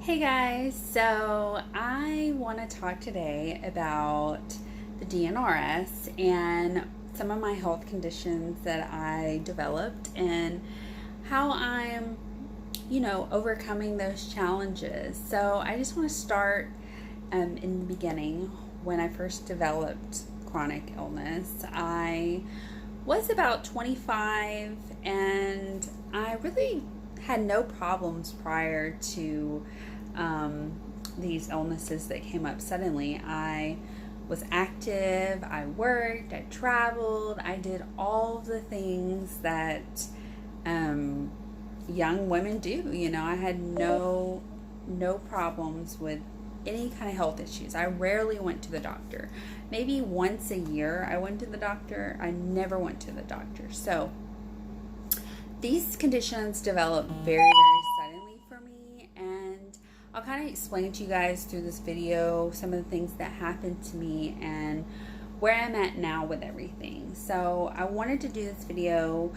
Hey guys, so I want to talk today about the DNRS and some of my health conditions that I developed and how I'm, overcoming those challenges. So I just want to start in the beginning when I first developed chronic illness. I was about 25 and I really had no problems prior to these illnesses that came up suddenly. I was active, I worked, I traveled, I did all the things that young women do. I had no problems with any kind of health issues. I rarely went to the doctor. Maybe once a year I went to the doctor. I never went to the doctor. So these conditions developed very suddenly for me, and I'll kind of explain to you guys through this video some of the things that happened to me and where I'm at now with everything. So I wanted to do this video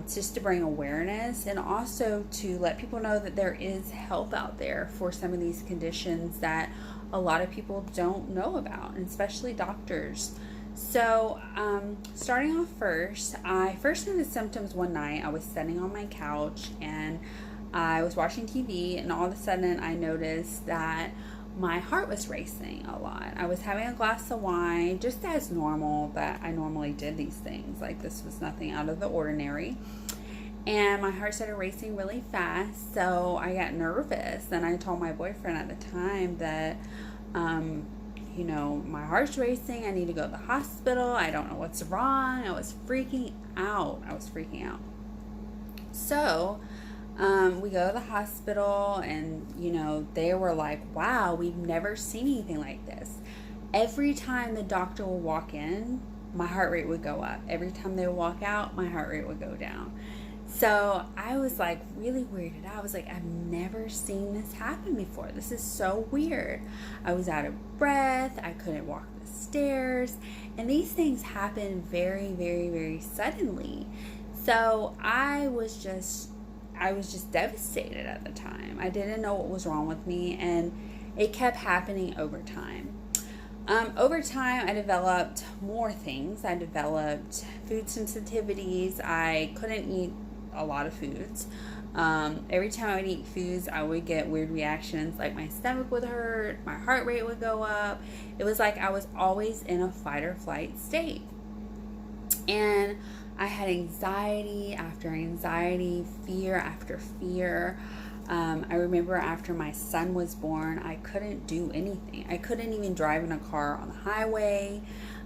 just to bring awareness and also to let people know that there is help out there for some of these conditions that a lot of people don't know about, and especially doctors. So starting off first, I first noticed symptoms one night. I was sitting on my couch and I was watching TV, and all of a sudden I noticed that my heart was racing a lot. I was having a glass of wine, just as normal, that I normally did these things. Like, this was nothing out of the ordinary. And my heart started racing really fast, so I got nervous. And I told my boyfriend at the time that, my heart's racing. I need to go to the hospital. I don't know what's wrong. I was freaking out. So we go to the hospital, and they were like, wow, we've never seen anything like this. Every time the doctor would walk in, my heart rate would go up. Every time they would walk out, my heart rate would go down. So I was like really weirded out. I was like, I've never seen this happen before. This is so weird. I was out of breath. I couldn't walk the stairs. And these things happen very suddenly. So I was just devastated at the time. I didn't know what was wrong with me, and it kept happening over time. Over time, I developed more things. I developed food sensitivities. I couldn't eat a lot of foods. Every time I would eat foods, I would get weird reactions, like my stomach would hurt, my heart rate would go up. It was like I was always in a fight or flight state. And I had anxiety after anxiety, fear after fear. I remember after my son was born, I couldn't do anything. I couldn't even drive in a car on the highway.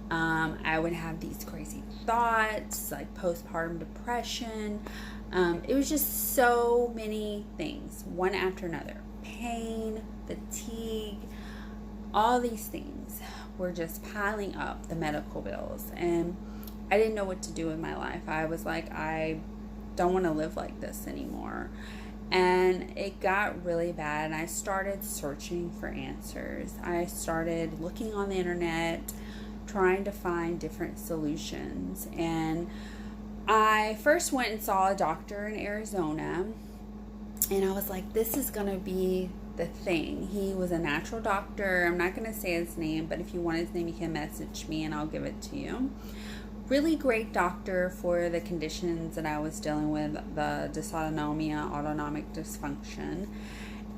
I would have these crazy thoughts, like postpartum depression. It was just so many things, one after another. Pain, fatigue, all these things were just piling up, the medical bills. And I didn't know what to do with my life. I was like, I don't want to live like this anymore. And it got really bad, and I started searching for answers. I started looking on the internet, trying to find different solutions. And I first went and saw a doctor in Arizona, and I was like, this is going to be the thing. He was a natural doctor. I'm not going to say his name, but if you want his name, you can message me and I'll give it to you. Really great doctor for the conditions that I was dealing with, the dysautonomia, autonomic dysfunction.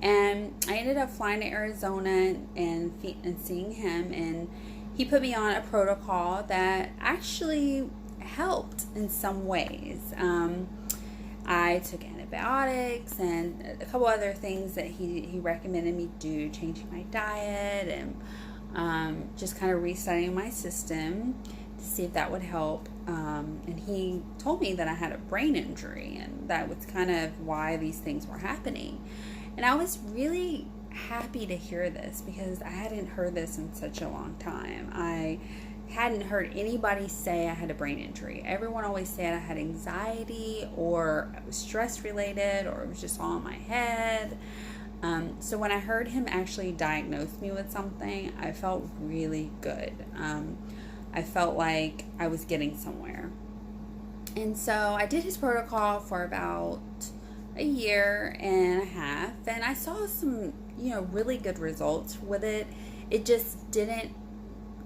And I ended up flying to Arizona and seeing him, and he put me on a protocol that actually helped in some ways. I took antibiotics and a couple other things that he recommended me do, changing my diet and just kind of resetting my system to see if that would help. And he told me that I had a brain injury, and that was kind of why these things were happening. And I was really happy to hear this, because I hadn't heard this in such a long time. I hadn't heard anybody say I had a brain injury. Everyone always said I had anxiety, or it was stress related, or it was just all in my head. So when I heard him actually diagnose me with something, I felt really good. I felt like I was getting somewhere. And so I did his protocol for about a year and a half, and I saw some, really good results with it. It just didn't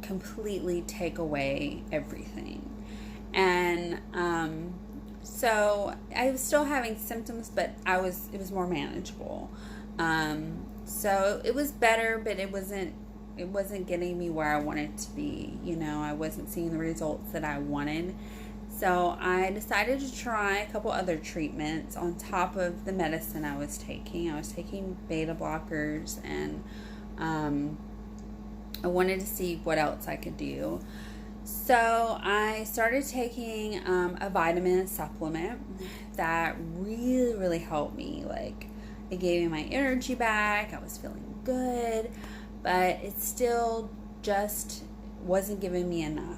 completely take away everything. And so I was still having symptoms, but it was more manageable. So it was better, but it wasn't getting me where I wanted to be. I wasn't seeing the results that I wanted. So I decided to try a couple other treatments on top of the medicine I was taking. I was taking beta blockers, and I wanted to see what else I could do. So I started taking a vitamin supplement that really, really helped me. Like, it gave me my energy back. I was feeling good, but it still just wasn't giving me enough.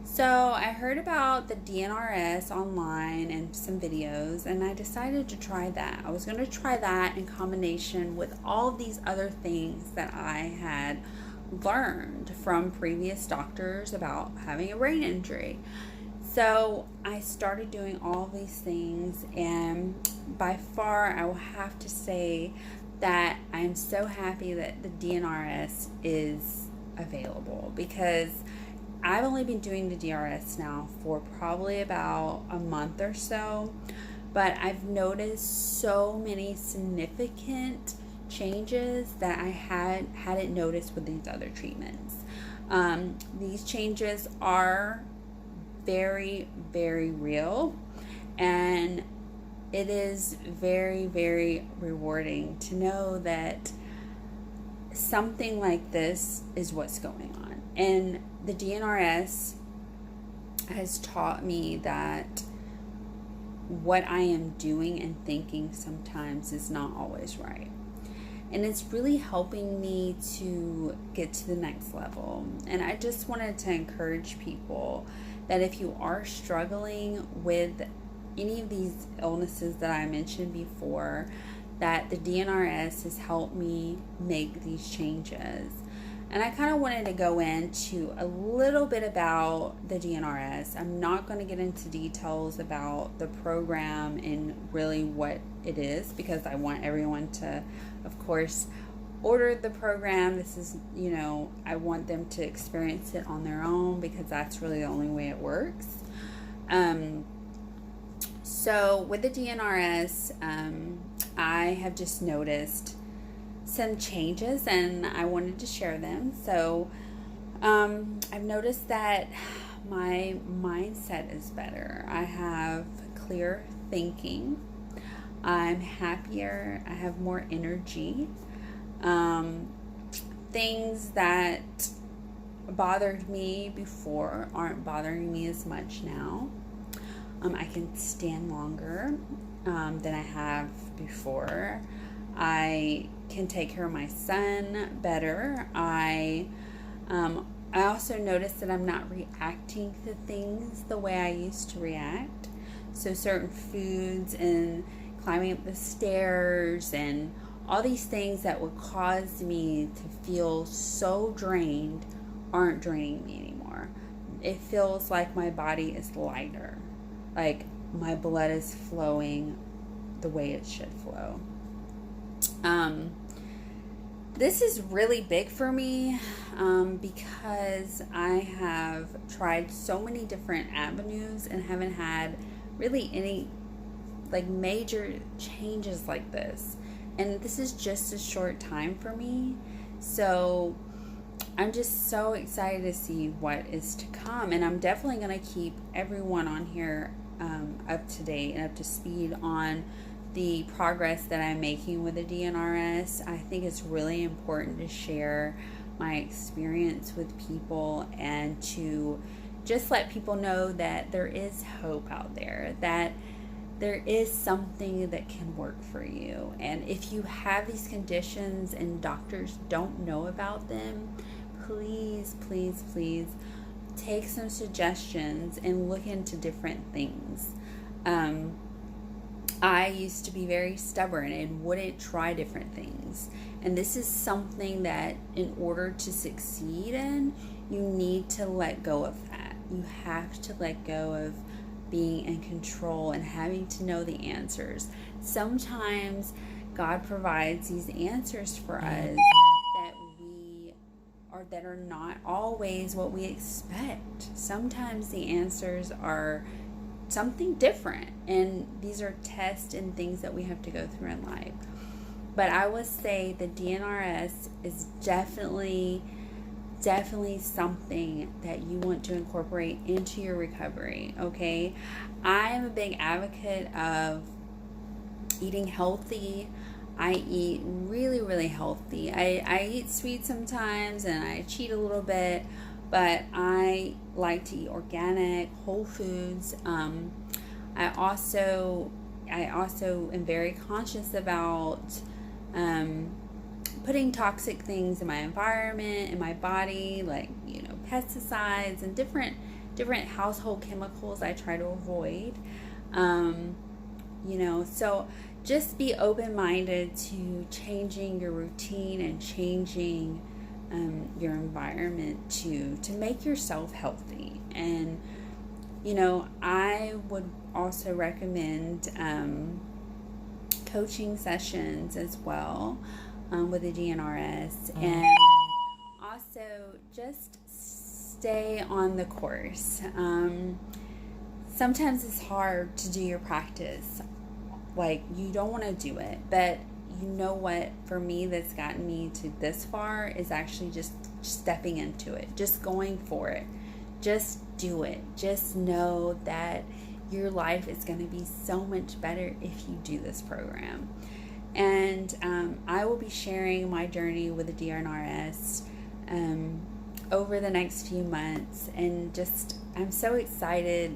So I heard about the DNRS online and some videos, and I decided to try that. I was going to try that in combination with all of these other things that I had learned from previous doctors about having a brain injury. So I started doing all these things, and by far I will have to say that I'm so happy that the DNRS is available, because I've only been doing the DRS now for probably about a month or so, but I've noticed so many significant changes that I hadn't noticed with these other treatments. These changes are very, very real, and it is very, very rewarding to know that something like this is what's going on. And the DNRS has taught me that what I am doing and thinking sometimes is not always right. And it's really helping me to get to the next level. And I just wanted to encourage people that if you are struggling with any of these illnesses that I mentioned before, that the DNRS has helped me make these changes. And I kind of wanted to go into a little bit about the DNRS. I'm not going to get into details about the program and really what it is, because I want everyone to, of course, order the program. This is, I want them to experience it on their own, because that's really the only way it works. So with the DNRS, I have just noticed some changes, and I wanted to share them. So I've noticed that my mindset is better. I have clear thinking. I'm happier. I have more energy. Things that bothered me before aren't bothering me as much now. I can stand longer than I have before. I can take care of my son better. I also noticed that I'm not reacting to things the way I used to react. So certain foods and climbing up the stairs and all these things that would cause me to feel so drained aren't draining me anymore. It feels like my body is lighter. Like my blood is flowing the way it should flow. This is really big for me because I have tried so many different avenues and haven't had really any major changes like this. And this is just a short time for me. So I'm just so excited to see what is to come. And I'm definitely going to keep everyone on here up to date and up to speed on the progress that I'm making with the DNRS. I think it's really important to share my experience with people and to just let people know that there is hope out there, that there is something that can work for you. And if you have these conditions and doctors don't know about them, please, please, please take some suggestions and look into different things. I used to be very stubborn and wouldn't try different things. And this is something that in order to succeed in, you need to let go of that. You have to let go of being in control and having to know the answers. Sometimes God provides these answers for us that are not always what we expect. Sometimes the answers are something different, and these are tests and things that we have to go through in life. But I would say the DNRS is definitely something that you want to incorporate into your recovery, okay? I am a big advocate of eating healthy. I eat really, really healthy. I eat sweet sometimes and I cheat a little bit, but I like to eat organic, whole foods. I also am very conscious about putting toxic things in my environment, in my body, like, pesticides and different household chemicals I try to avoid. So just be open-minded to changing your routine and changing your environment to make yourself healthy. And I would also recommend coaching sessions as well with the DNRS, and also just stay on the course. Sometimes it's hard to do your practice. Like, you don't want to do it, but you know what, for me, that's gotten me to this far is actually just stepping into it, just going for it, just do it. Just know that your life is going to be so much better if you do this program. And I will be sharing my journey with the DNRS over the next few months, and I'm so excited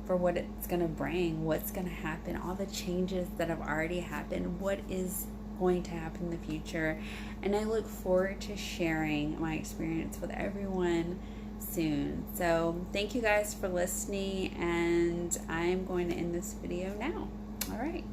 for what it's going to bring, what's going to happen, all the changes that have already happened, what is going to happen in the future. And I look forward to sharing my experience with everyone soon. So thank you guys for listening, and I'm going to end this video now. All right.